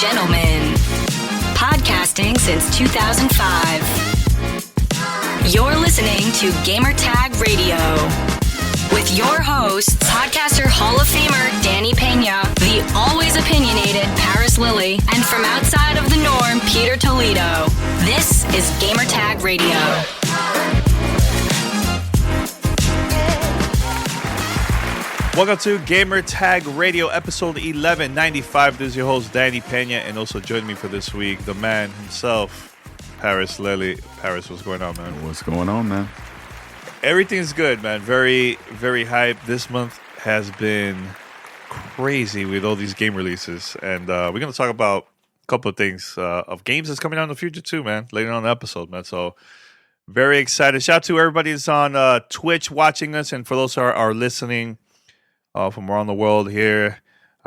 gentlemen, podcasting since 2005. You're listening to Gamertag Radio with your hosts, podcaster Hall of Famer Danny Pena, the always opinionated Paris Lilly, and from outside of the norm, Peter Toledo. This is Gamertag Radio. Welcome to Gamertag Radio, episode 1195. This is your host, Danny Pena, and also joining me for this week, the man himself, Paris Lilly. Paris, what's going on, man? What's going on, man? Everything's good, man. Very, very hyped. This month has been crazy with all these game releases, and we're going to talk about a couple of things of games that's coming out in the future too, man, later on in the episode, man. So very excited. Shout out to everybody that's on Twitch watching us, and for those who are listening from around the world here,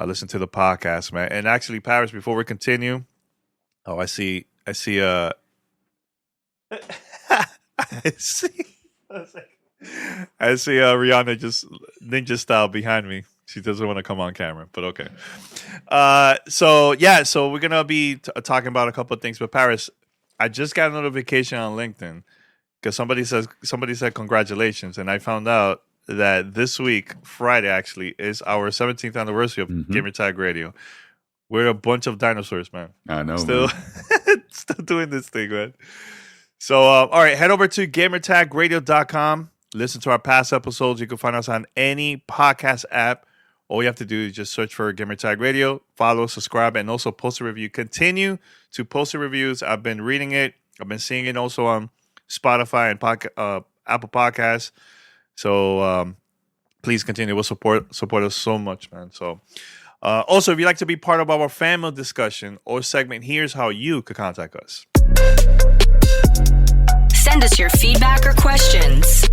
listen to the podcast, man. And actually, Paris, before we continue, I see Rihanna just ninja style behind me. She doesn't want to come on camera, but okay. So we're gonna be talking about a couple of things. But Paris, I just got a notification on LinkedIn because somebody said congratulations, and I found out that this week, Friday, actually, is our 17th anniversary of Gamertag Radio. We're a bunch of dinosaurs, man. I know, still doing this thing, man. So, all right, head over to gamertagradio.com. Listen to our past episodes. You can find us on any podcast app. All you have to do is just search for Gamertag Radio, follow, subscribe, and also post a review. Continue to post the reviews. I've been reading it. I've been seeing it also on Spotify and Apple Podcasts. So please continue. We'll support us so much, man. So also, if you'd like to be part of our family discussion or segment, here's how you could contact us. Send us your feedback or questions.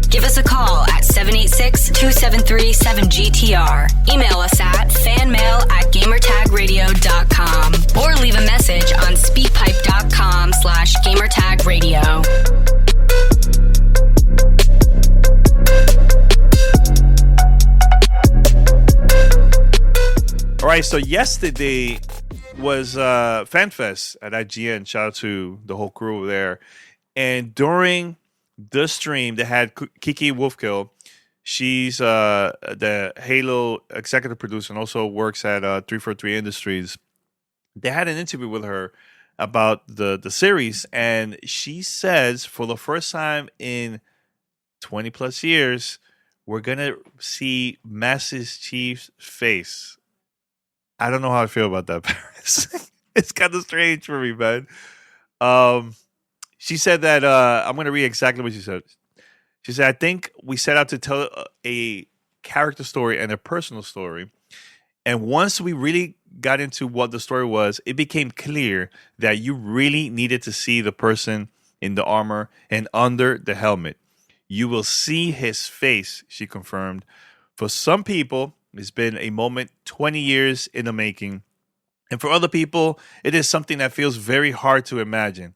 Give us a call at 786-273-7GTR. Email us at fanmail@gamertagradio.com or leave a message on speakpipe.com/gamertagradio. All right, so yesterday was FanFest at IGN. Shout out to the whole crew there. And during the stream, they had Kiki Wolfkill. She's the Halo executive producer and also works at 343 Industries. They had an interview with her about the series, and she says for the first time in 20 plus years, we're going to see Master Chief's face. I don't know how I feel about that, Paris. It's kind of strange for me, man. She said that, I'm going to read exactly what she said. She said, I think we set out to tell a character story and a personal story. And once we really got into what the story was, it became clear that you really needed to see the person in the armor and under the helmet. You will see his face, she confirmed. For some people, it's been a moment 20 years in the making. And for other people, it is something that feels very hard to imagine.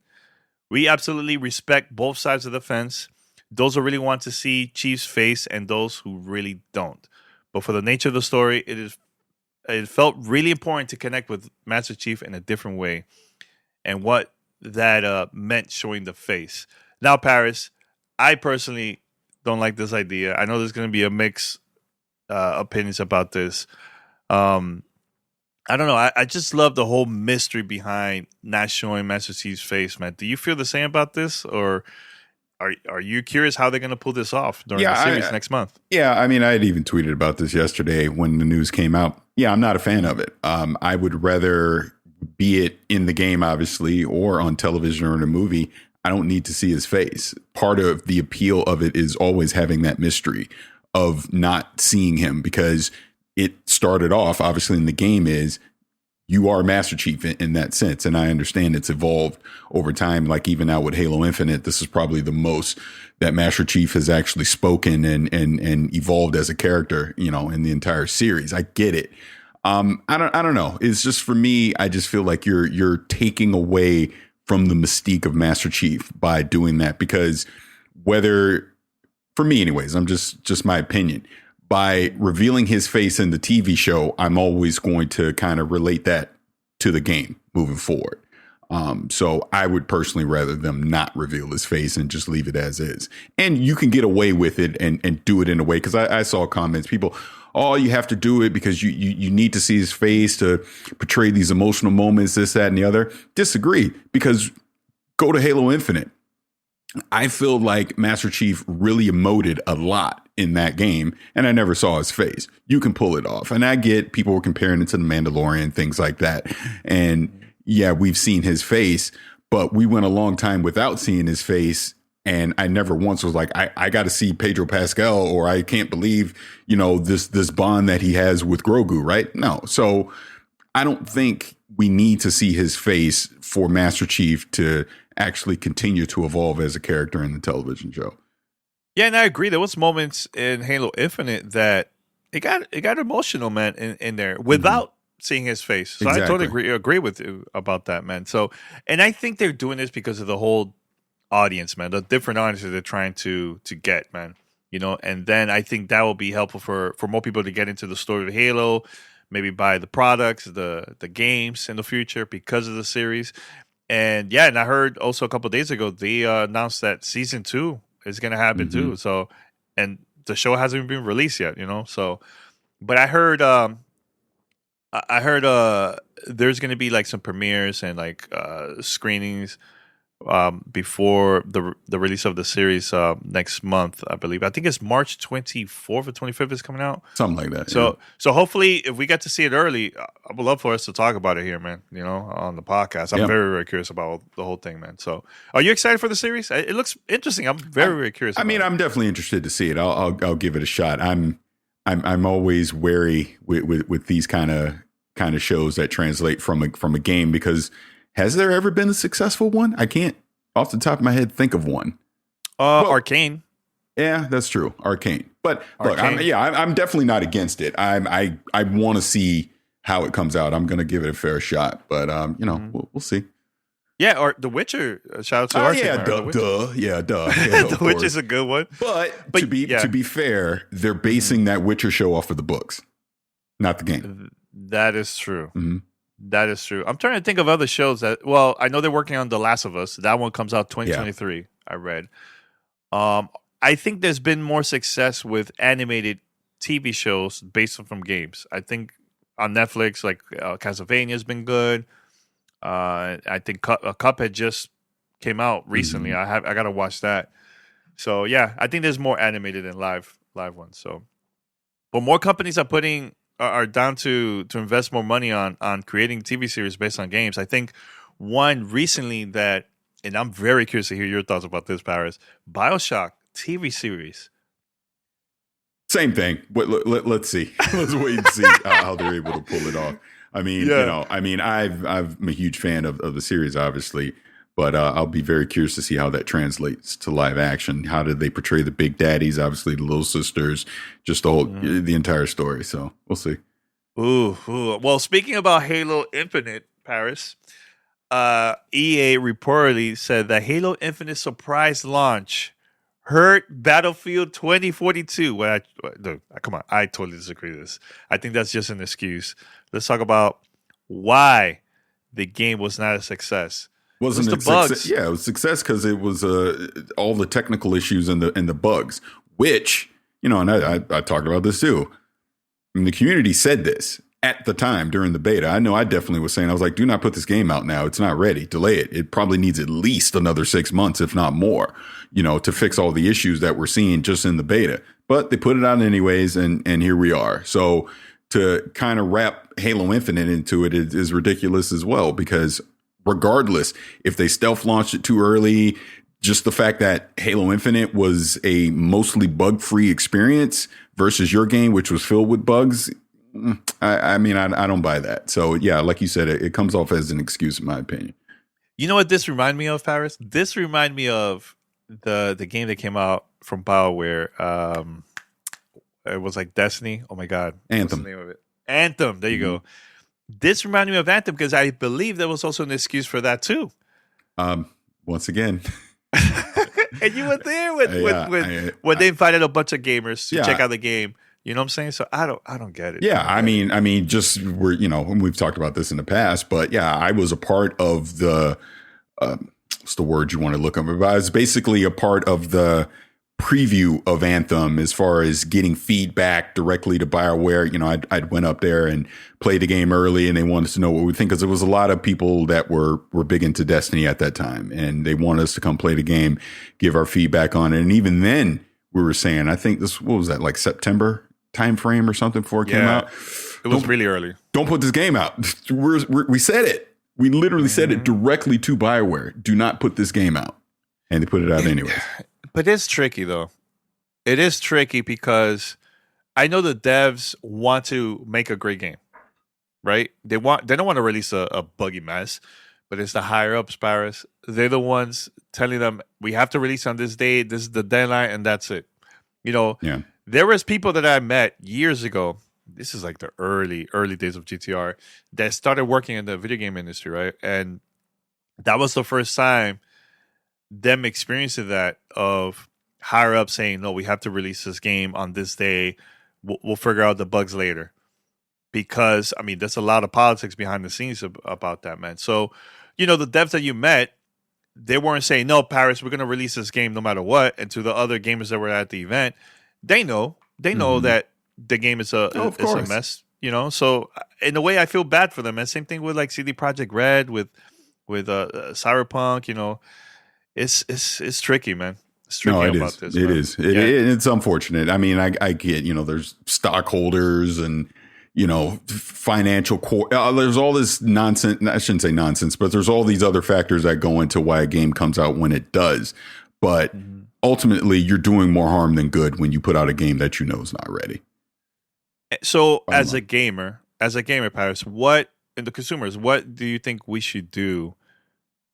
We absolutely respect both sides of the fence. Those who really want to see Chief's face and those who really don't. But for the nature of the story, it felt really important to connect with Master Chief in a different way. And what that meant showing the face. Now, Paris, I personally don't like this idea. I know there's going to be a mix opinions about this. I don't know. I just love the whole mystery behind not showing Master Chief's face, man. Do you feel the same about this, or are you curious how they're going to pull this off during the series next month? Yeah, I mean, I had even tweeted about this yesterday when the news came out. Yeah, I'm not a fan of it. I would rather, be it in the game, obviously, or on television or in a movie, I don't need to see his face. Part of the appeal of it is always having that mystery of not seeing him, because it started off, obviously, in the game is you are Master Chief in that sense. And I understand it's evolved over time. Like even now with Halo Infinite, this is probably the most that Master Chief has actually spoken and evolved as a character, in the entire series. I get it. I don't know. It's just, for me, I just feel like you're taking away from the mystique of Master Chief by doing that, because for me anyways, I'm just my opinion, by revealing his face in the TV show, I'm always going to kind of relate that to the game moving forward. So I would personally rather them not reveal his face and just leave it as is. And you can get away with it and do it in a way, because I saw comments, people, oh, you have to do it because you need to see his face to portray these emotional moments, this, that, and the other. Disagree, because go to Halo Infinite. I feel like Master Chief really emoted a lot in that game, and I never saw his face. You can pull it off. And I get people were comparing it to The Mandalorian, things like that. And yeah, we've seen his face, but we went a long time without seeing his face. And I never once was like, I got to see Pedro Pascal, or I can't believe, this bond that he has with Grogu, right? No. So I don't think we need to see his face for Master Chief to actually continue to evolve as a character in the television show. Yeah, and I agree. There was moments in Halo Infinite that it got emotional, man, in there without seeing his face. So exactly. I totally agree with you about that, man. So, and I think they're doing this because of the whole audience, man, the different audiences they're trying to get, man. And then I think that will be helpful for more people to get into the story of Halo, maybe buy the products, the games in the future because of the series. And yeah, and I heard also a couple of days ago they announced that season 2 is going to happen too. So, and the show hasn't even been released yet, So, but I heard there's going to be like some premieres and like screenings before the release of the series next month, I believe. I think it's March 24th or 25th is coming out. Something like that. So hopefully if we get to see it early, I would love for us to talk about it here, man, on the podcast. I'm very, very curious about the whole thing, man. So are you excited for the series? It looks interesting. I'm very, very curious. I'm definitely interested to see it. I'll give it a shot. I'm always wary with these kind of shows that translate from a game, because has there ever been a successful one? I can't, off the top of my head, think of one. Arcane. Yeah, that's true. Arcane. But Arcane. Look, I'm definitely not against it. I want to see how it comes out. I'm going to give it a fair shot. But we'll see. Yeah, or The Witcher. Shout out to Arcane. Yeah, duh. The Witcher's a good one. But to be fair, they're basing that Witcher show off of the books, not the game. That is true. Mm-hmm. That is true. I'm trying to think of other shows I know they're working on The Last of Us. That one comes out 2023, yeah. I read. I think there's been more success with animated TV shows based from games. I think on Netflix, like Castlevania has been good. I think Cuphead just came out recently. Mm-hmm. I got to watch that. So, yeah, I think there's more animated than live ones. So, but more companies are down to invest more money on creating TV series based on games. I think one recently that, and I'm very curious to hear your thoughts about this, Paris, BioShock TV series. Same thing. Let's see. Let's wait and see how they're able to pull it off. I mean, I'm a huge fan of the series, obviously, but I'll be very curious to see how that translates to live action. How did they portray the big daddies, obviously the little sisters, just the entire story. So we'll see. Ooh. Well, speaking about Halo Infinite, Paris, EA reportedly said that Halo Infinite surprise launch hurt Battlefield 2042. Come on, I totally disagree with this. I think that's just an excuse. Let's talk about why the game was not a success. Wasn't it bugs? Yeah, it was a success because it was all the technical issues and the bugs, which, and I talked about this too. I mean, the community said this at the time during the beta. I know I definitely was saying, I was like, do not put this game out now. It's not ready. Delay it. It probably needs at least another 6 months, if not more, to fix all the issues that we're seeing just in the beta. But they put it out anyways, and here we are. So to kind of wrap Halo Infinite into it is ridiculous as well, because regardless, if they stealth launched it too early, just the fact that Halo Infinite was a mostly bug-free experience versus your game, which was filled with bugs, I don't buy that. So, yeah, like you said, it comes off as an excuse, in my opinion. You know what this reminded me of, Paris? This reminded me of the game that came out from BioWare. It was like Destiny. Oh, my God. Anthem. What's the name of it? Anthem. There you go. This reminded me of Anthem because I believe there was also an excuse for that, too. Once again. And you were there when they invited a bunch of gamers to check out the game You know what I'm saying? So I don't get it. Yeah, I mean, just and we've talked about this in the past, but yeah, I was a part of the what's the word you want to look up? But I was basically a part of the preview of Anthem as far as getting feedback directly to BioWare. I'd went up there and played the game early, and they wanted to know what we think, because there was a lot of people that were big into Destiny at that time, and they wanted us to come play the game, give our feedback on it. And even then, we were saying, I think what was that, like September time frame or something before it came out? It was really early. Don't put this game out. We said it. We literally said it directly to BioWare. Do not put this game out. And they put it out anyways. But it's tricky, though. It is tricky because I know the devs want to make a great game, right? They don't want to release a buggy mess, but it's the higher ups, Paris. They're the ones telling them, we have to release on this date. This is the deadline, and that's it. Yeah. There was people that I met years ago. This is like the early days of GTR that started working in the video game industry, right? And that was the first time them experiencing that, of higher up saying, no, we have to release this game on this day. We'll figure out the bugs later. Because, I mean, there's a lot of politics behind the scenes about that, man. So, the devs that you met, they weren't saying, no, Paris, we're going to release this game no matter what. And to the other gamers that were at the event, they know that the game is a mess, So in a way, I feel bad for them. And same thing with like CD Projekt Red, with Cyberpunk. It's tricky, man. It's tricky about this. It is. It's unfortunate. I mean, I get, there's stockholders and, financial core. There's all this nonsense. I shouldn't say nonsense, but there's all these other factors that go into why a game comes out when it does. But ultimately, you're doing more harm than good when you put out a game that is not ready. So as a gamer, Paris, and the consumers, what do you think we should do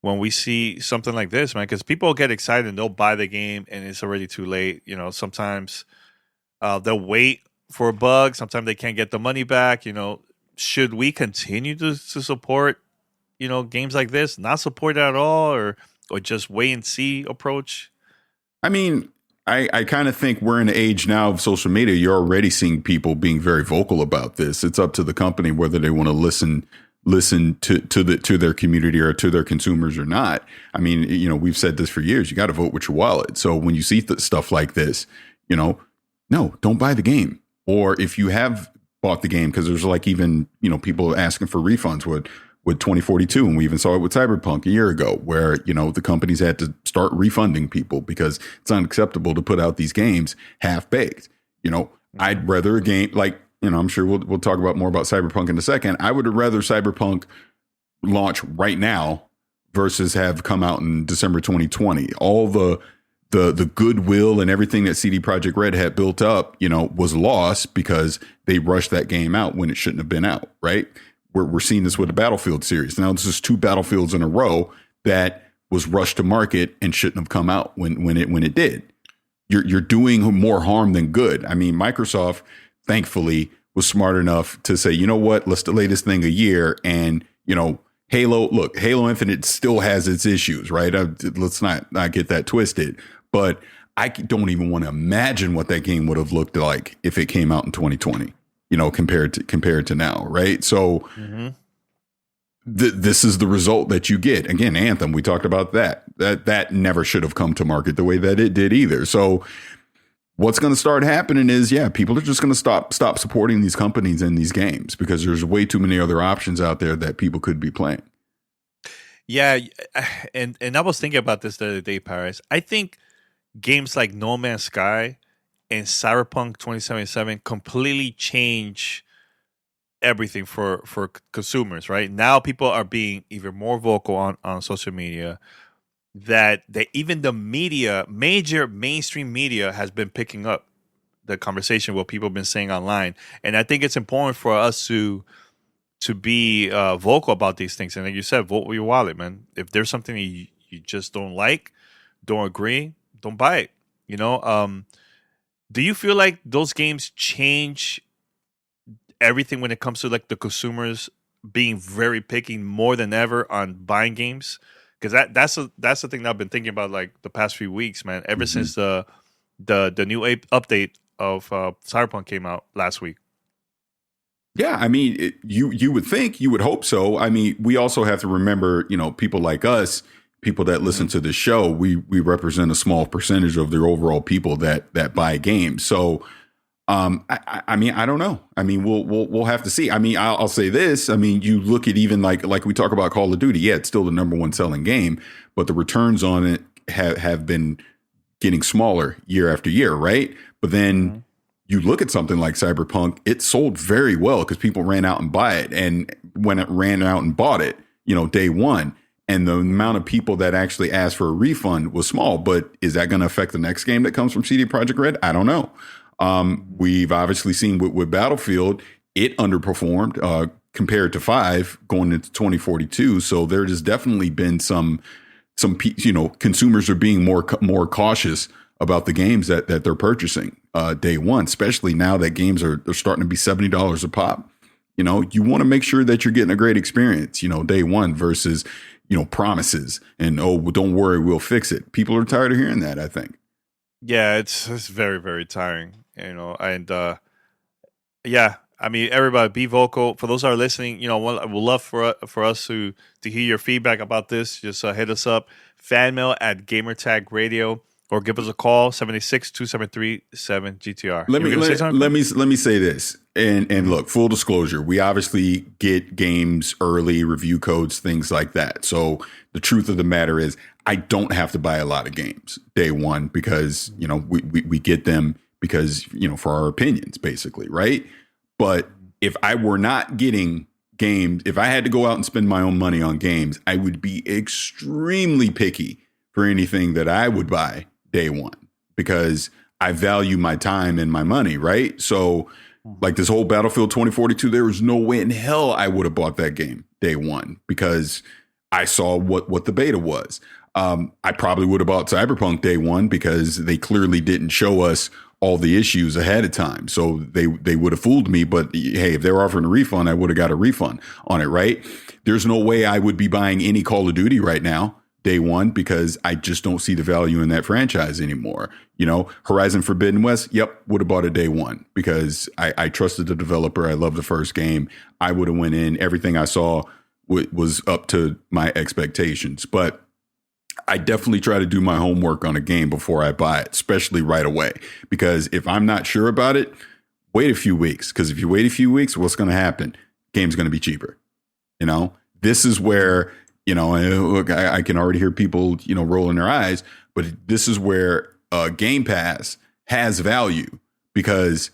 when we see something like this, man? Because people get excited and they'll buy the game and it's already too late. Sometimes they'll wait for a bug. Sometimes they can't get the money back. Should we continue to support, games like this? Not support it at all, or just wait and see approach? I mean, I kind of think we're in an age now of social media. You're already seeing people being very vocal about this. It's up to the company whether they want to listen to their community or to their consumers or not. I mean, we've said this for years. You got to vote with your wallet. So when you see stuff like this, no, don't buy the game. Or if you have bought the game, because there's like even, people asking for refunds with 2042. And we even saw it with Cyberpunk a year ago, where, the companies had to start refunding people because it's unacceptable to put out these games half baked. I'd rather a game like, I'm sure we'll talk about more about Cyberpunk in a second. I would rather Cyberpunk launch right now versus have come out in December 2020. All the goodwill and everything that CD Projekt Red had built up, was lost because they rushed that game out when it shouldn't have been out, right? We're seeing this with the Battlefield series. Now this is 2 Battlefields in a row that was rushed to market and shouldn't have come out when it did. You're doing more harm than good. I mean, Microsoft, thankfully, was smart enough to say, you know what, let's delay this thing a year. And, Halo Infinite still has its issues, right? Let's not get that twisted. But I don't even want to imagine what that game would have looked like if it came out in 2020, compared to now, right? So this is the result that you get. Again, Anthem, we talked about that never should have come to market the way that it did either. So what's going to start happening is, people are just going to stop supporting these companies and these games because there's way too many other options out there that people could be playing. Yeah, and I was thinking about this the other day, Paris. I think games like No Man's Sky and Cyberpunk 2077 completely change everything for consumers, right? Now people are being even more vocal on social media, that even the media, major mainstream media, has been picking up the conversation, what people have been saying online. And I think it's important for us to be vocal about these things. And like you said, vote with your wallet, man. If there's something you just don't like, don't agree, don't buy it. Do you feel like those games change everything when it comes to like the consumers being very picky more than ever on buying games? Because that's the thing that I've been thinking about like the past few weeks, man. Ever since the new update Cyberpunk came out last week. Yeah, I mean, you would think, you would hope so. I mean, we also have to remember, people like us, people that listen to the show, we represent a small percentage of the overall people that buy games. So, I mean, I don't know. I mean, we'll have to see. I mean, I'll say this. I mean, you look at even like we talk about Call of Duty. Yeah, it's still the number one selling game, but the returns on it have been getting smaller year after year, right? But then you look at something like Cyberpunk, it sold very well because people ran out and buy it. And when it ran out and bought it, day one, and the amount of people that actually asked for a refund was small. But is that going to affect the next game that comes from CD Projekt Red? I don't know. We've obviously seen with Battlefield, it underperformed compared to 5 going into 2042. So there has definitely been some consumers are being more cautious about the games that they're purchasing day one, especially now that games are starting to be $70 a pop. You want to make sure that you're getting a great experience, day one versus, promises and, oh, well, don't worry, we'll fix it. People are tired of hearing that, I think. Yeah, it's very, very tiring, and yeah, I mean, everybody be vocal. For those that are listening, we'll love for us to hear your feedback about this. Just hit us up, fanmail at Gamertag Radio, or give us a call, 786-273-7GTR. Let me say this, and look, full disclosure, we obviously get games early, review codes, things like that. So the truth of the matter is, I don't have to buy a lot of games day one because we get them because for our opinions, basically, right? But if I were not getting games, if I had to go out and spend my own money on games, I would be extremely picky for anything that I would buy day one because I value my time and my money, right? So like this whole Battlefield 2042, there was no way in hell I would have bought that game day one because I saw what the beta was. I probably would have bought Cyberpunk day one because they clearly didn't show us all the issues ahead of time. So they would have fooled me. But hey, if they were offering a refund, I would have got a refund on it, right? There's no way I would be buying any Call of Duty right now day one because I just don't see the value in that franchise anymore. Horizon Forbidden West, yep, would have bought it day one because I trusted the developer. I loved the first game. I would have went in. Everything I saw was up to my expectations. But I definitely try to do my homework on a game before I buy it, especially right away. Because if I'm not sure about it, wait a few weeks. Because if you wait a few weeks, what's going to happen? Game's going to be cheaper. This is where, look, I can already hear people, rolling their eyes. But this is where Game Pass has value because,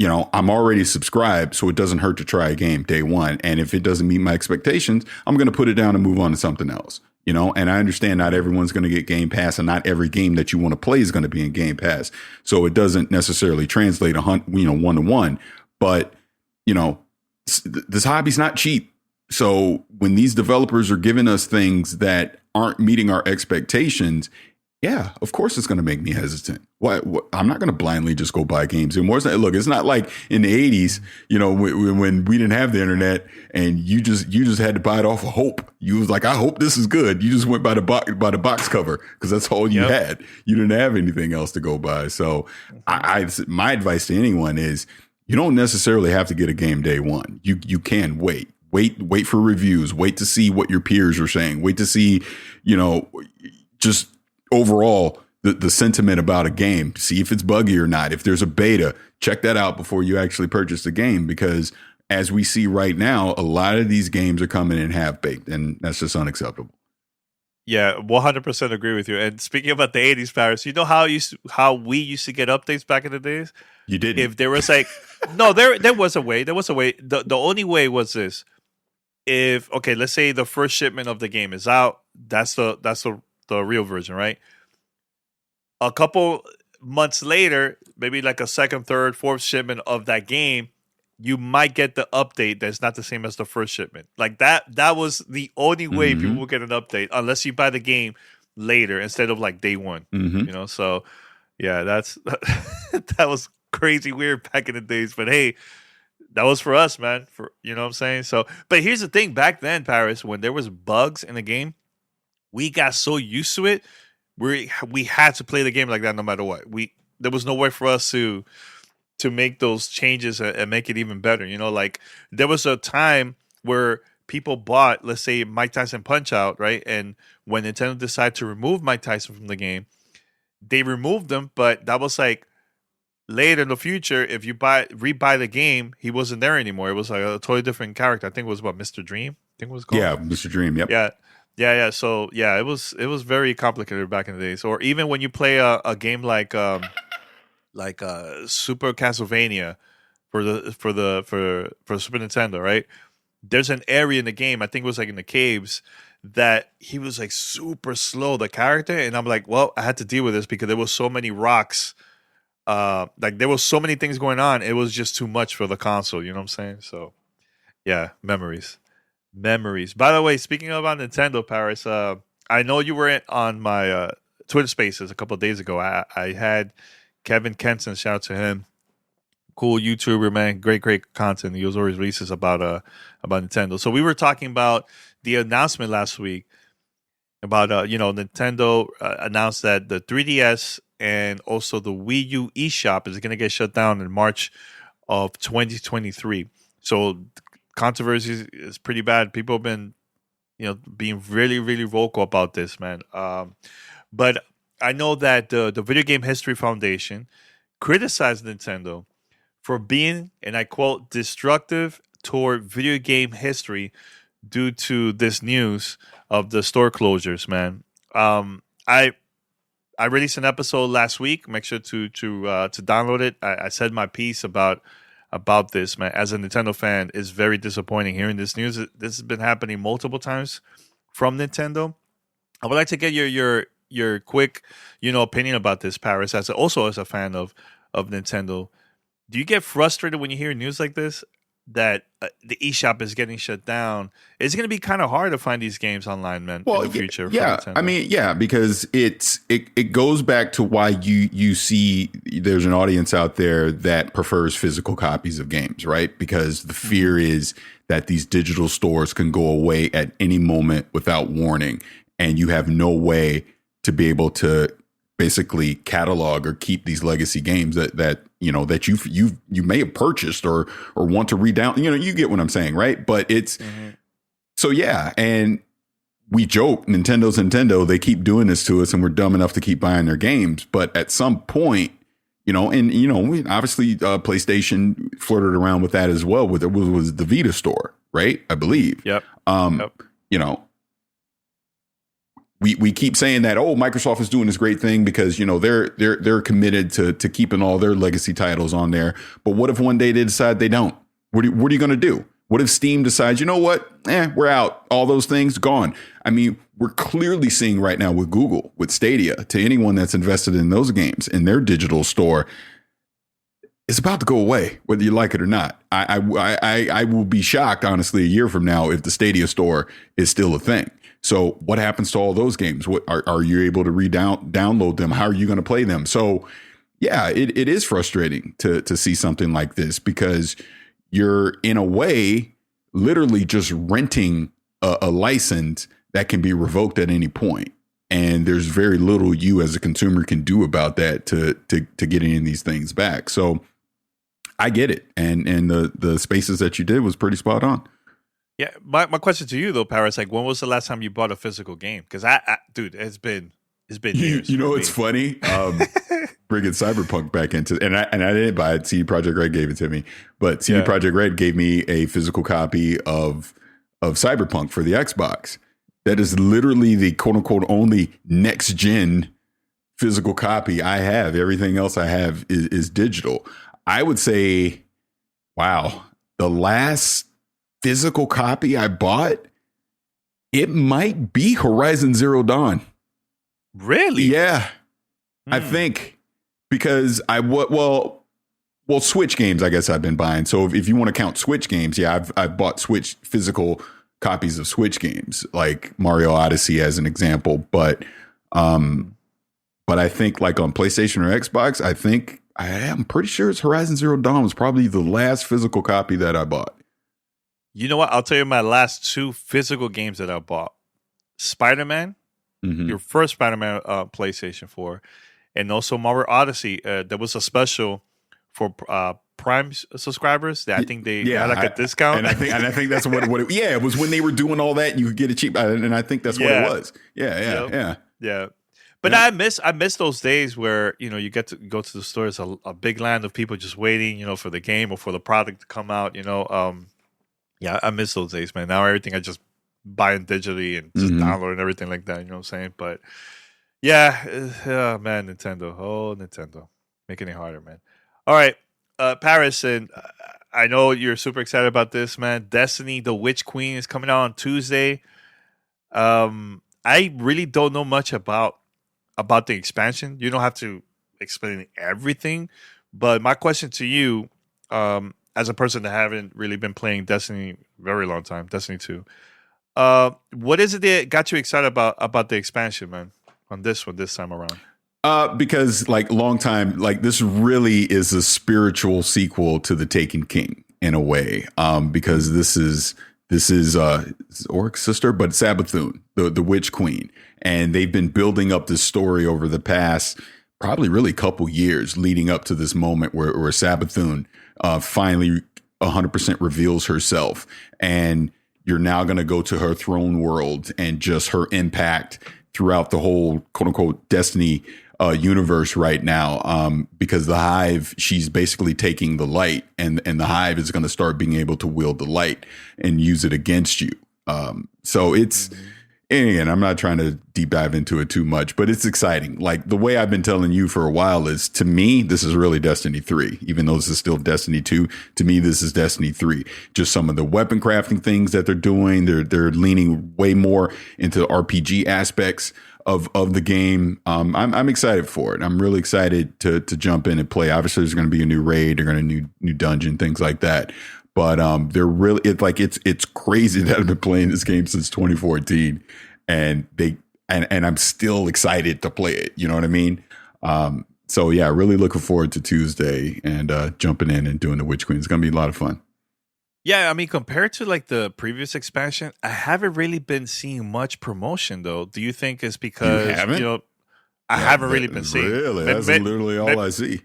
I'm already subscribed. So it doesn't hurt to try a game day one. And if it doesn't meet my expectations, I'm going to put it down and move on to something else. And I understand not everyone's going to get Game Pass and not every game that you want to play is going to be in Game Pass. So it doesn't necessarily translate one-to-one. But, this hobby's not cheap. So when these developers are giving us things that aren't meeting our expectations, yeah, of course it's going to make me hesitant. What? I'm not going to blindly just go buy games anymore. Look, it's not like in the 80s, when we didn't have the internet and you just had to buy it off of hope. You was like, I hope this is good. You just went by the box cover because that's all you had. You didn't have anything else to go by. So my advice to anyone is you don't necessarily have to get a game day one. You can wait. Wait for reviews. Wait to see what your peers are saying. Wait to see, just overall the sentiment about a game. See if it's buggy or not. If there's a beta, check that out before you actually purchase the game. Because as we see right now, a lot of these games are coming in half-baked, and that's just unacceptable. Yeah, 100% agree with you. And speaking about the 80s, Paris, you know how we used to get updates back in the days? You didn't. If there was like, no, there was a way. There was a way. The only way was this. If, okay, let's say the first shipment of the game is out. That's the real version, right? A couple months later, maybe like a second, third, fourth shipment of that game, you might get the update that's not the same as the first shipment. Like that was the only way people would get an update, unless you buy the game later instead of like day one. So yeah, that was crazy weird back in the days. But hey, that was for us, man. For what I'm saying? So, but here's the thing, back then, Paris, when there was bugs in the game, we got so used to it. We had to play the game like that no matter what. there was no way for us to make those changes and make it even better. Like there was a time where people bought, let's say, Mike Tyson Punch Out, right? And when Nintendo decided to remove Mike Tyson from the game, they removed him, but that was like later in the future. If you rebuy the game, he wasn't there anymore. It was like a totally different character. I think it was what, Mr. Dream, I think it was called. Yeah, Mr. Dream. Yep. Yeah. So yeah, it was very complicated back in the days. Or even when you play a game like Super Castlevania for Super Nintendo, right? There's an area in the game, I think it was like in the caves, that he was like super slow, the character, and I'm like, well, I had to deal with this because there was so many rocks, like there was so many things going on. It was just too much for the console. You know what I'm saying? So yeah, memories. By the way, speaking about Nintendo, Paris, I know you were on my Twitter Spaces a couple of days ago. I had Kevin Kenson, shout out to him. Cool YouTuber, man. Great content. He always releases about Nintendo. So we were talking about the announcement last week about Nintendo announced that the 3DS and also the Wii U eShop is going to get shut down in March of 2023. So controversy is pretty bad. People have been being really, really vocal about this, man. But I know that the Video Game History Foundation criticized Nintendo for being, and I quote, destructive toward video game history due to this news of the store closures, man. I released an episode last week. Make sure to download it. I said my piece about this, man. As a Nintendo fan, it's very disappointing hearing this news. This has been happening multiple times from Nintendo. I would like to get your quick, opinion about this, Paris, as a fan of Nintendo. Do you get frustrated when you hear news like this, that the eShop is getting shut down? It's going to be kind of hard to find these games online, man, in the future. Yeah, I mean, yeah, because it goes back to why you see there's an audience out there that prefers physical copies of games, right? Because the fear is that these digital stores can go away at any moment without warning, and you have no way to be able to basically catalog or keep these legacy games that you may have purchased or want to redown. You get what I'm saying, right? But it's so yeah, and we joke, Nintendo's Nintendo. They keep doing this to us, and we're dumb enough to keep buying their games. But at some point, obviously PlayStation flirted around with that as well. With it was the Vita store, right? I believe. Yep. We keep saying that, Microsoft is doing this great thing because, they're committed to keeping all their legacy titles on there. But what if one day they decide they don't? What are you going to do? What if Steam decides, you know what? We're out. All those things gone. I mean, we're clearly seeing right now with Google, with Stadia, to anyone that's invested in those games in their digital store, it's about to go away, whether you like it or not. I will be shocked, honestly, a year from now if the Stadia store is still a thing. So what happens to all those games? What are you able to download them? How are you going to play them? So yeah, it is frustrating to see something like this because you're in a way literally just renting a license that can be revoked at any point. And there's very little you as a consumer can do about that to get any of these things back. So I get it. And the spaces that you did was pretty spot on. Yeah, my question to you though, Paris, like, when was the last time you bought a physical game? Because dude, it's been years. It's funny. Bringing Cyberpunk back into, and I didn't buy it. CD Projekt Red gave it to me, but CD Projekt Red gave me a physical copy of Cyberpunk for the Xbox. That is literally the quote unquote only next gen physical copy I have. Everything else I have is digital. I would say, wow, the last physical copy I bought, it might be Horizon Zero Dawn. Really? Yeah. I think because Switch games, I guess I've been buying. So if you want to count Switch games, yeah, I've bought Switch physical copies of Switch games, like Mario Odyssey as an example. But I think like on PlayStation or Xbox, I'm pretty sure it's Horizon Zero Dawn was probably the last physical copy that I bought. You know what? I'll tell you my last two physical games that I bought. Spider-Man, your first Spider-Man PlayStation 4, and also Marvel Odyssey. There was a special for Prime subscribers that I think they had like a discount. And I think that's what it was when they were doing all that, you could get it cheap. And I think that's what it was. Yeah. But I miss those days where, you get to go to the store. It's a big land of people just waiting, for the game or for the product to come out, I miss those days, man. Now everything I just buy it digitally and just download and everything like that, you know what I'm saying? But man, Nintendo. Oh, Nintendo. Making it harder, man. All right, Paris, and I know you're super excited about this, man. Destiny, the Witch Queen is coming out on Tuesday. I really don't know much about the expansion. You don't have to explain everything, but my question to you, as a person that haven't really been playing Destiny very long time, Destiny 2, what is it that got you excited about the expansion, man, on this time around? Because long time, this really is a spiritual sequel to The Taken King in a way. Because this is Oric's sister, but Sabathun, the Witch Queen. And they've been building up this story over the past probably really couple years leading up to this moment where Sabathun finally 100% reveals herself. And you're now going to go to her throne world and just her impact throughout the whole quote unquote Destiny universe right now, because the Hive, she's basically taking the light, and the Hive is going to start being able to wield the light and use it against you. So it's, and again, I'm not trying to deep dive into it too much, but it's exciting. Like the way I've been telling you for a while is, to me, this is really Destiny 3, even though this is still Destiny 2. To me, this is Destiny 3. Just some of the weapon crafting things that they're doing. They're leaning way more into RPG aspects of the game. I'm excited for it. I'm really excited to jump in and play. Obviously, there's going to be a new raid, they're going to new dungeon, things like that. But they're really, it's crazy that I've been playing this game since 2014, and I'm still excited to play it. You know what I mean? So yeah, really looking forward to Tuesday and jumping in and doing the Witch Queen. It's going to be a lot of fun. Yeah, I mean, compared to the previous expansion, I haven't really been seeing much promotion, though. Do you think it's because I haven't really been seeing? Really, that's literally all I see.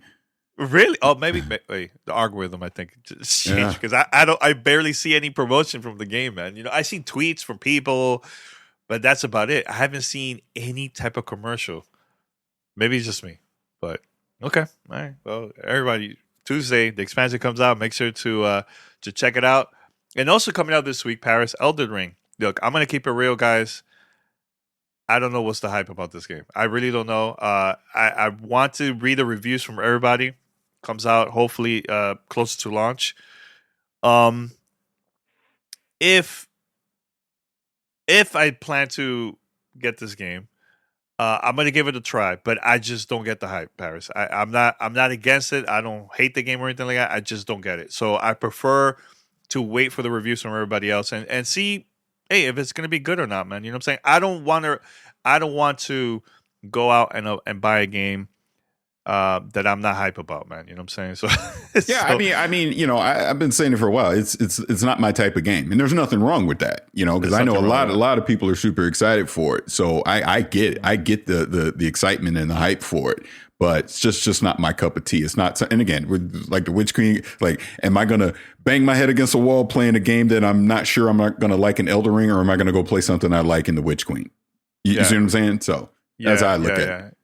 Really? Oh, maybe the algorithm, I think, just changed, because I barely see any promotion from the game, man. I see tweets from people, but that's about it. I haven't seen any type of commercial. Maybe it's just me, but okay. All right. Well, everybody, Tuesday the expansion comes out. Make sure to check it out. And also coming out this week, Paris, Elden Ring. Look, I'm gonna keep it real, guys. I don't know what's the hype about this game. I really don't know. I want to read the reviews from everybody. Comes out hopefully closer to launch. If I plan to get this game, I'm gonna give it a try, but I just don't get the hype, Paris. I'm not against it. I don't hate the game or anything like that. I just don't get it. So I prefer to wait for the reviews from everybody else and see, hey, if it's gonna be good or not, man. You know what I'm saying? I don't want to go out and buy a game that I'm not hype about, man. You know what I'm saying? So yeah, I mean, I've been saying it for a while. It's not my type of game, and there's nothing wrong with that, because I know a lot of people are super excited for it. So I get the excitement and the hype for it, but it's just not my cup of tea. It's not. And again, with the Witch Queen, am I gonna bang my head against a wall playing a game that I'm not sure I'm not gonna like in Elden Ring, or am I gonna go play something I like in the Witch Queen? You see what I'm saying? So that's how I look at it.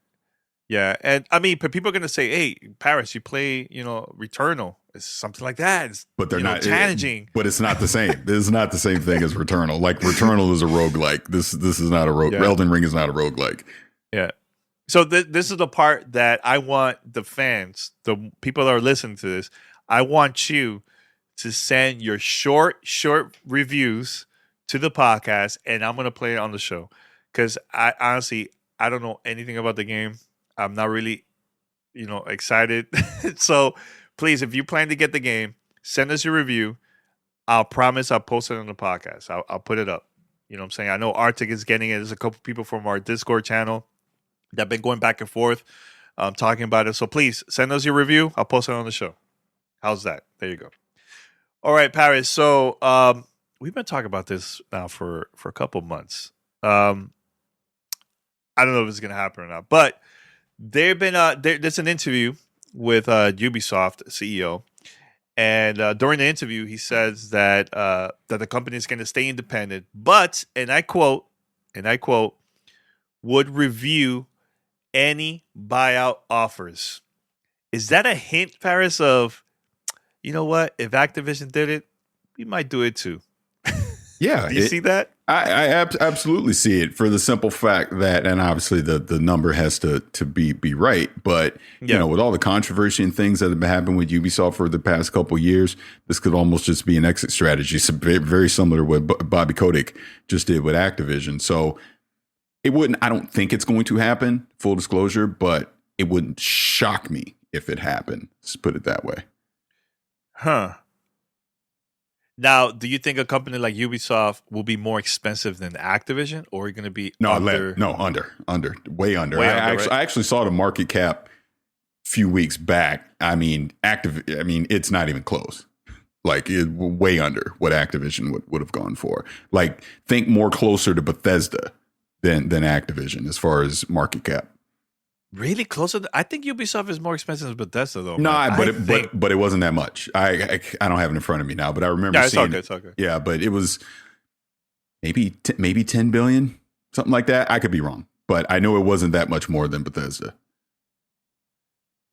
Yeah, and I mean, but people are gonna say, "Hey, Paris, you play, Returnal, it's something like that." But they're not challenging. But it's not the same. This is not the same thing as Returnal. Like Returnal is a roguelike. This is not a rogue. Yeah. Elden Ring is not a roguelike. Yeah. So this is the part that I want the fans, the people that are listening to this, I want you to send your short reviews to the podcast, and I'm gonna play it on the show, because I honestly don't know anything about the game. I'm not really, excited. So please, if you plan to get the game, send us your review. I'll promise I'll post it on the podcast. I'll put it up. You know what I'm saying? I know Arctic is getting it. There's a couple people from our Discord channel that have been going back and forth talking about it. So please send us your review. I'll post it on the show. How's that? There you go. All right, Paris. So we've been talking about this now for a couple months. I don't know if it's going to happen or not, but There's an interview with Ubisoft CEO, and during the interview, he says that that the company is going to stay independent, but, and I quote, would review any buyout offers. Is that a hint, Paris, of, you know what? If Activision did it, we might do it too. Yeah. Do you see that? I absolutely see it, for the simple fact that, and obviously the number has to be right, but you know, with all the controversy and things that have been happening with Ubisoft for the past couple of years, this could almost just be an exit strategy. So very similar to what Bobby Kotick just did with Activision. So it wouldn't, I don't think it's going to happen, full disclosure, but it wouldn't shock me if it happened. Let's put it that way. Huh. Now, do you think a company like Ubisoft will be more expensive than Activision, or are you going to be under? Way under. I actually saw the market cap a few weeks back. I mean, it's not even close. Like, way under what Activision would have gone for. Like, think more closer to Bethesda than Activision as far as market cap. Really closer? I think Ubisoft is more expensive than Bethesda, though. No, but it wasn't that much. I don't have it in front of me now, but I remember seeing it's okay. Yeah, but it was maybe 10 billion, something like that. I could be wrong, but I know it wasn't that much more than Bethesda.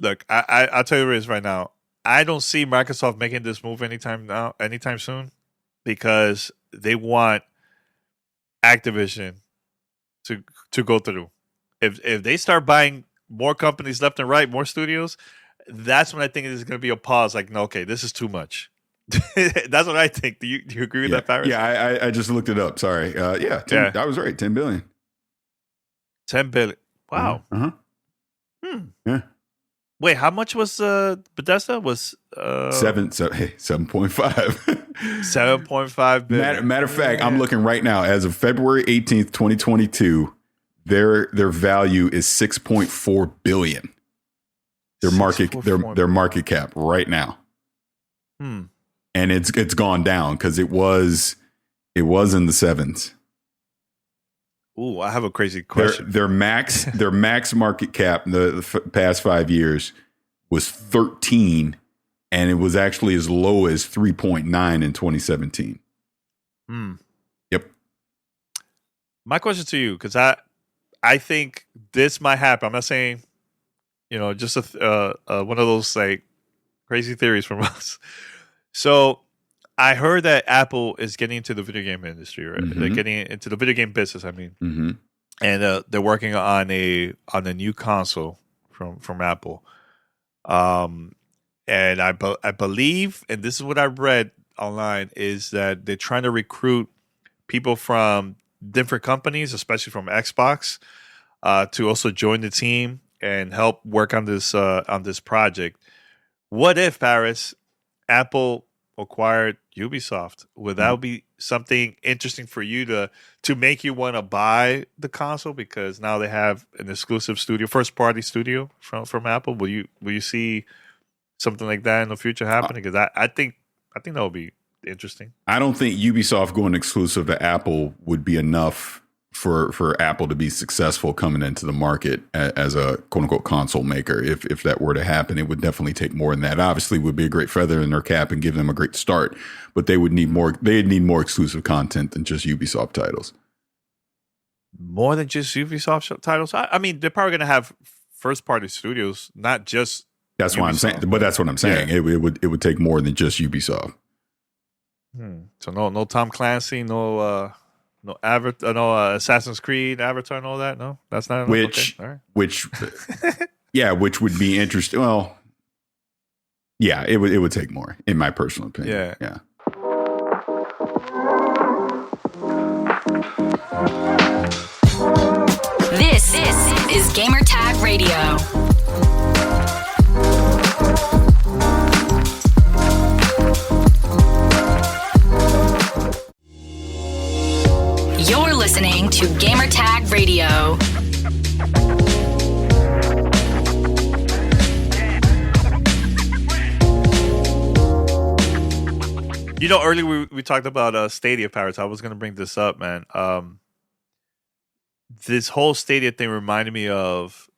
Look, I'll tell you this right now. I don't see Microsoft making this move anytime soon, because they want Activision to go through. If they start buying more companies left and right, more studios, that's when I think there's going to be a pause. Like, no, okay, this is too much. That's what I think. Do you agree with that, Paris? Yeah, I just looked it up. Sorry. I was right. 10 billion. 10 billion. Wow. Yeah. Wait, how much was Bethesda? Was 7.5. 7.5 billion. Matter of fact, I'm looking right now. As of February 18th, 2022. Their value is 6.4 billion. Their market cap right now. And it's gone down because it was in the sevens. Ooh, I have a crazy question. Their max market cap in the past 5 years was 13, and it was actually as low as 3.9 in 2017. Yep. My question to you, because I think this might happen. I'm not saying, just one of those like crazy theories from us. So I heard that Apple is getting into the video game industry, right? Mm-hmm. They're getting into the video game business. I mean, and they're working on a new console from Apple. And I believe, and this is what I read online, is that they're trying to recruit people from different companies, especially from Xbox, to also join the team and help work on this project. What if, Paris, Apple acquired Ubisoft? Would that be something interesting for you to make you want to buy the console, because now they have an exclusive studio, first party studio from Apple? Will you see something like that in the future happening? Because I think that would be interesting. I don't think Ubisoft going exclusive to Apple would be enough for Apple to be successful coming into the market as a quote unquote console maker. If that were to happen, it would definitely take more than that. Obviously, it would be a great feather in their cap and give them a great start, but they would need more. They'd need more exclusive content than just Ubisoft titles. More than just Ubisoft titles. I mean, they're probably going to have first party studios, not just. That's Ubisoft. what I'm saying. But that's what I'm saying. Yeah. It would take more than just Ubisoft. So no Tom Clancy, no Assassin's Creed, Avatar, and all that. No, that's not enough. Which would be interesting. Well, yeah, it would take more, in my personal opinion. Yeah. This is Gamertag Radio. You're listening to Gamertag Radio. Earlier we talked about Stadia, Pirates. I was going to bring this up, man. This whole Stadia thing reminded me of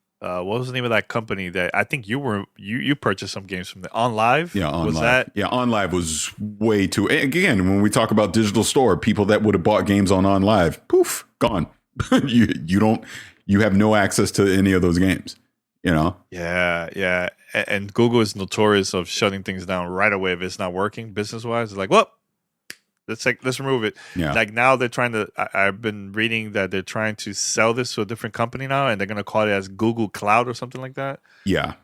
what was the name of that company that I think you purchased some games from the OnLive? Yeah, OnLive. Was that? Yeah, OnLive was way too. Again, when we talk about digital store, people that would have bought games on OnLive, poof, gone. You have no access to any of those games. You know? Yeah. And Google is notorious of shutting things down right away if it's not working business wise. It's like, well, let's remove it. Yeah. Like now they're trying to. I've been reading that they're trying to sell this to a different company now, and they're going to call it as Google Cloud or something like that. Yeah.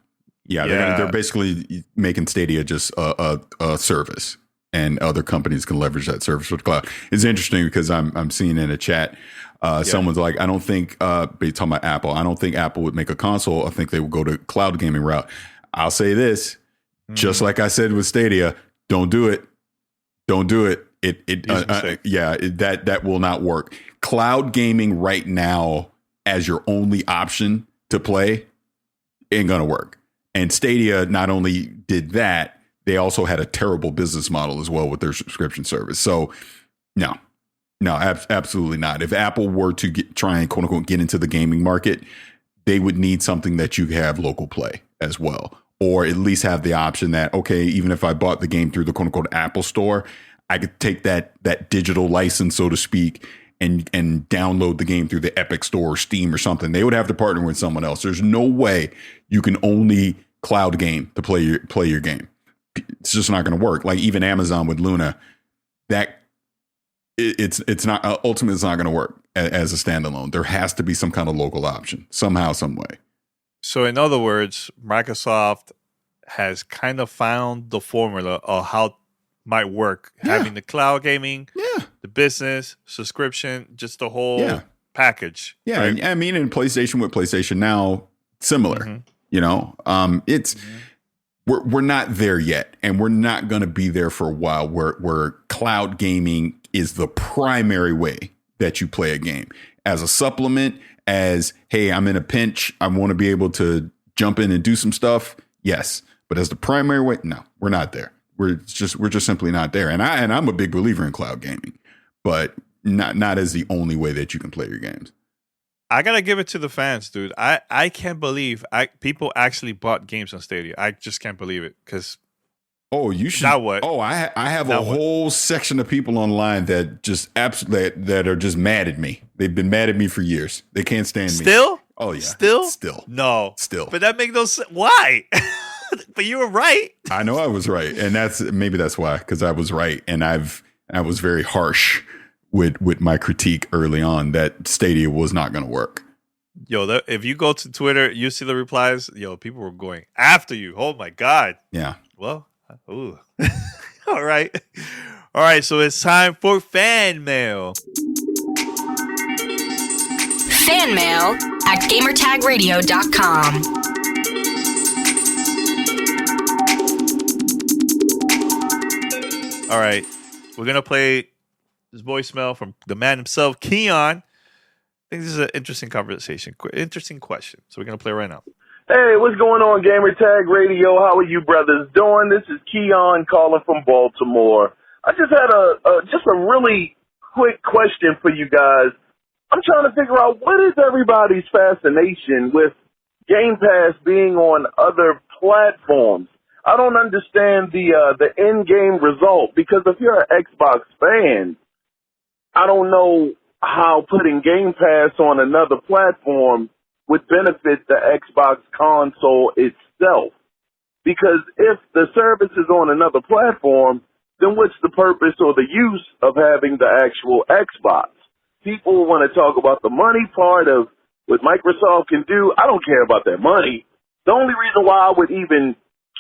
They're basically making Stadia just a service, and other companies can leverage that service with the cloud. It's interesting because I'm seeing in a chat. Someone's like, I don't think, they're talking about Apple. I don't think Apple would make a console. I think they would go to cloud gaming route. I'll say this, just like I said with Stadia, don't do it. Don't do it. That will not work. Cloud gaming right now as your only option to play ain't going to work. And Stadia not only did that, they also had a terrible business model as well with their subscription service. So no, absolutely not. If Apple were to try and quote unquote get into the gaming market, they would need something that you have local play as well, or at least have the option that, okay, even if I bought the game through the quote unquote Apple store, I could take that digital license, so to speak, and download the game through the Epic Store or Steam or something. They would have to partner with someone else. There's no way you can only cloud game to play your game. It's just not going to work. Like even Amazon with Luna, that it's not ultimately it's not going to work as a standalone. There has to be some kind of local option somehow, some way. So in other words, Microsoft has kind of found the formula of how might work, having the cloud gaming, the business, subscription, just the whole package. Yeah, right? I mean, in PlayStation with PlayStation Now, similar. You know, it's we're not there yet, and we're not going to be there for a while. Where cloud gaming is the primary way that you play a game, as a supplement, as hey, I'm in a pinch, I want to be able to jump in and do some stuff. Yes, but as the primary way, no, we're not there. We're just simply not there. And I'm a big believer in cloud gaming, but not as the only way that you can play your games. I gotta give it to the fans, dude. I can't believe people actually bought games on Stadia. I just can't believe it because. Oh, you should. Now what? Oh, I have a whole section of people online that just absolutely that are just mad at me. They've been mad at me for years. They can't stand me. Still? Oh yeah. Still? No. Still. But that makes no sense. Why? But you were right. I know I was right, and that's why, because I was right, and I was very harsh with my critique early on that Stadia was not going to work. Yo, if you go to Twitter, you see the replies. Yo, people were going after you. Oh my God. Yeah. Well, ooh. All right. So it's time for fan mail. Fan mail at gamertagradio.com. All right, we're going to play this voicemail from the man himself, Keon. I think this is an interesting conversation, interesting question. So we're going to play right now. Hey, what's going on, Gamer Tag Radio? How are you brothers doing? This is Keon calling from Baltimore. I just had a really quick question for you guys. I'm trying to figure out what is everybody's fascination with Game Pass being on other platforms. I don't understand the in-game result, because if you're an Xbox fan, I don't know how putting Game Pass on another platform would benefit the Xbox console itself. Because if the service is on another platform, then what's the purpose or the use of having the actual Xbox? People want to talk about the money part of what Microsoft can do. I don't care about that money. The only reason why I would even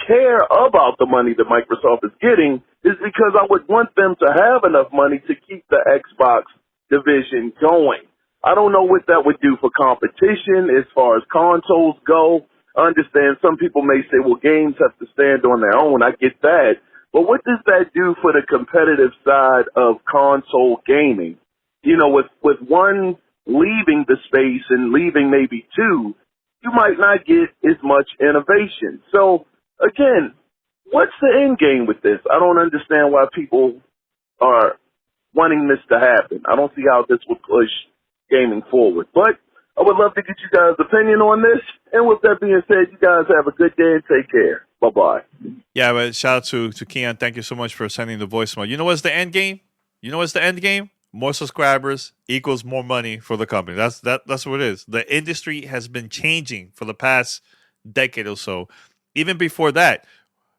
care about the money that Microsoft is getting is because I would want them to have enough money to keep the Xbox division going. I don't know what that would do for competition as far as consoles go. I understand some people may say, well, games have to stand on their own. I get that. But what does that do for the competitive side of console gaming? You know, with one leaving the space and leaving maybe two, you might not get as much innovation. So, again, what's the end game with this? I don't understand why people are wanting this to happen. I don't see how this would push gaming forward. But I would love to get you guys' opinion on this. And with that being said, you guys have a good day and take care. Bye-bye. Yeah, but shout out to Keon. Thank you so much for sending the voicemail. You know what's the end game? More subscribers equals more money for the company. That's what it is. The industry has been changing for the past decade or so. Even before that,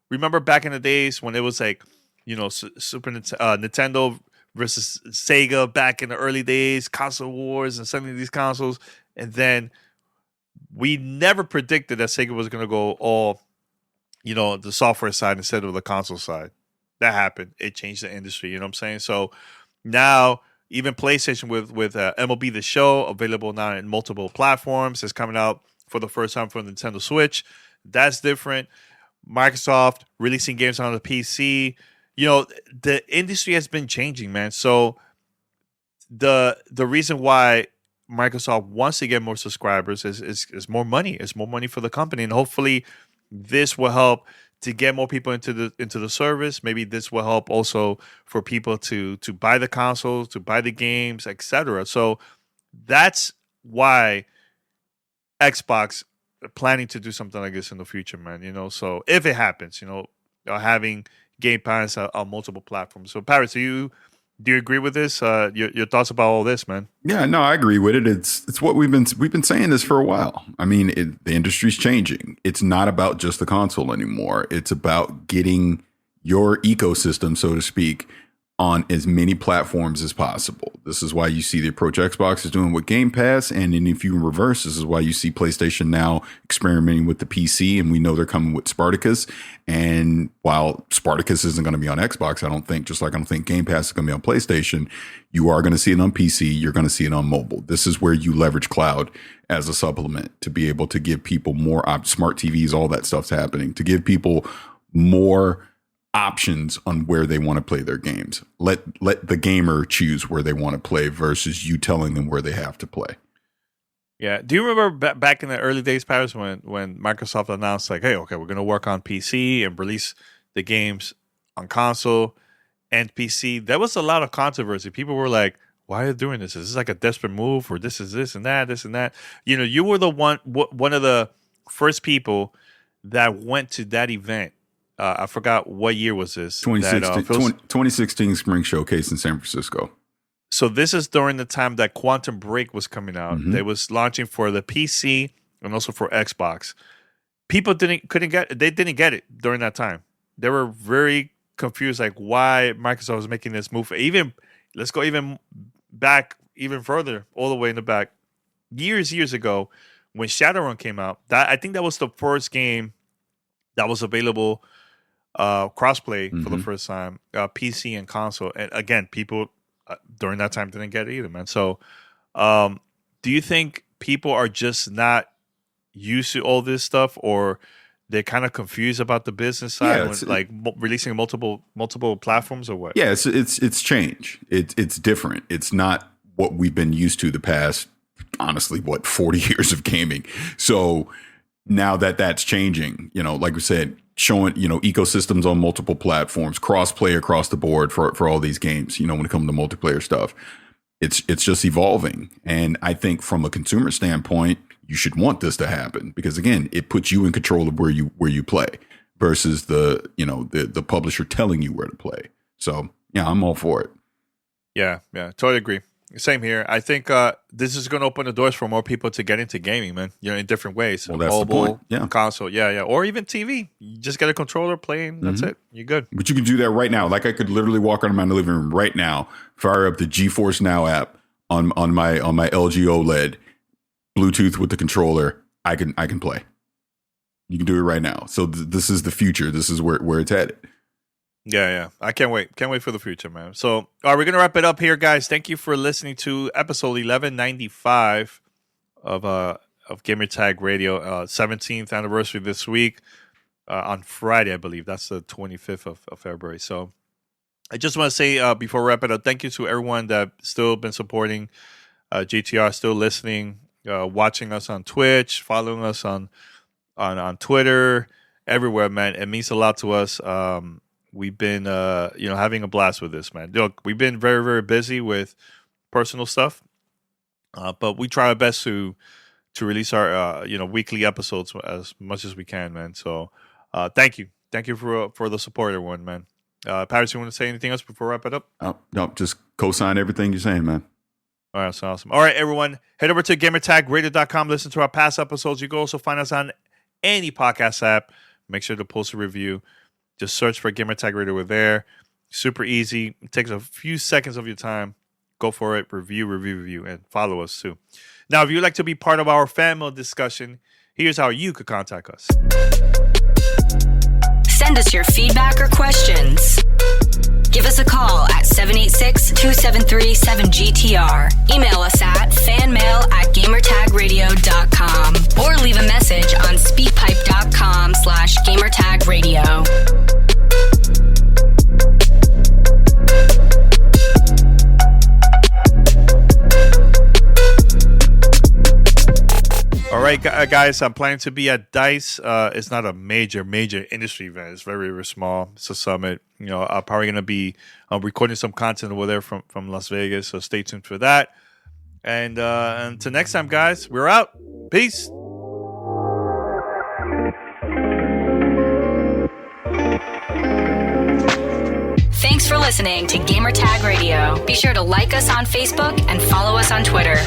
remember back in the days when it was like, Nintendo versus Sega back in the early days, console wars and sending these consoles, and then we never predicted that Sega was going to go all, the software side instead of the console side. That happened. It changed the industry. You know what I'm saying? So now even PlayStation with MLB The Show available now in multiple platforms is coming out for the first time for Nintendo Switch. That's different. Microsoft releasing games on the PC. The industry has been changing, man. So the reason why Microsoft wants to get more subscribers is more money. It's more money for the company, and hopefully this will help to get more people into the service. Maybe this will help also for people to buy the consoles, to buy the games, etc. So that's why Xbox are planning to do something like this in the future, man. So if it happens, having Game Pass on multiple platforms. So Paris, do you agree with this? Your thoughts about all this, man? Yeah, no, I agree with it. It's what we've been saying this for a while. I mean, the industry's changing. It's not about just the console anymore. It's about getting your ecosystem, so to speak, on as many platforms as possible. This is why you see the approach Xbox is doing with Game Pass. And then if you reverse, this is why you see PlayStation now experimenting with the PC. And we know they're coming with Spartacus. And while Spartacus isn't going to be on Xbox, I don't think, just like I don't think Game Pass is going to be on PlayStation, you are going to see it on PC. You're going to see it on mobile. This is where you leverage cloud as a supplement to be able to give people more smart TVs, all that stuff's happening, to give people more options on where they want to play their games. Let the gamer choose where they want to play versus you telling them where they have to play. Yeah. Do you remember back in the early days, Paris, when Microsoft announced like, hey, okay, we're going to work on PC and release the games on console and PC? There was a lot of controversy. People were like, why are you doing this? Is this like a desperate move, or this is this and that, this and that? You were the one of the first people that went to that event. I forgot what year was this. 2016 Spring Showcase in San Francisco. So this is during the time that Quantum Break was coming out. Mm-hmm. They was launching for the PC and also for Xbox. People didn't get it during that time. They were very confused, like why Microsoft was making this move. Let's go even back even further, all the way in the back. Years ago, when Shadowrun came out, I think that was the first game that was available crossplay for the first time, PC and console. And again, people during that time didn't get it either, man. So do you think people are just not used to all this stuff, or they're kind of confused about the business side, releasing multiple platforms, or what? Yeah, it's change. It's different. It's not what we've been used to the past, honestly, 40 years of gaming. So now that's changing, like we said, showing, ecosystems on multiple platforms, cross-play across the board for all these games, when it comes to multiplayer stuff. It's just evolving. And I think from a consumer standpoint, you should want this to happen because, again, it puts you in control of where you play versus the publisher telling you where to play. So, yeah, I'm all for it. Yeah, totally agree. Same here. I think this is going to open the doors for more people to get into gaming, man. In different ways. Well, that's mobile, the point. Yeah. Console, yeah, or even TV. You just get a controller, playing. That's it. You're good. But you can do that right now. Like I could literally walk around my living room right now, fire up the GeForce Now app on my LG OLED, Bluetooth with the controller. I can play. You can do it right now. So this is the future. This is where it's headed. Yeah. I can't wait. Can't wait for the future, man. So, all right, we're going to wrap it up here, guys. Thank you for listening to episode 1195 of Gamertag Radio, 17th anniversary this week on Friday, I believe. That's the 25th of February. So I just want to say before we wrap it up, thank you to everyone that still been supporting GTR, still listening, watching us on Twitch, following us on Twitter, everywhere, man. It means a lot to us. We've been, having a blast with this, man. Look, we've been very, very busy with personal stuff. But we try our best to release our weekly episodes as much as we can, man. So thank you for the support, everyone, man. Paris, you want to say anything else before we wrap it up? No, just co-sign everything you're saying, man. All right, that's awesome. All right, everyone, head over to gamertagradio.com. Listen to our past episodes. You can also find us on any podcast app. Make sure to post a review. Just search for Gamertag Radio. We're there. Super easy. It takes a few seconds of your time. Go for it. Review, and follow us too. Now, if you'd like to be part of our family discussion, here's how you could contact us. Send us your feedback or questions. Give us a call at 786-273-7GTR. Email us at fanmail@gamertagradio.com or leave a message on speakpipe.com/gamertagradio. All right, guys, I'm planning to be at DICE. It's not a major industry event. It's very, very small. It's a summit. I'm probably going to be recording some content over there from Las Vegas, so stay tuned for that. And until next time, guys, we're out. Peace. Thanks for listening to Gamertag Radio. Be sure to like us on Facebook and follow us on Twitter.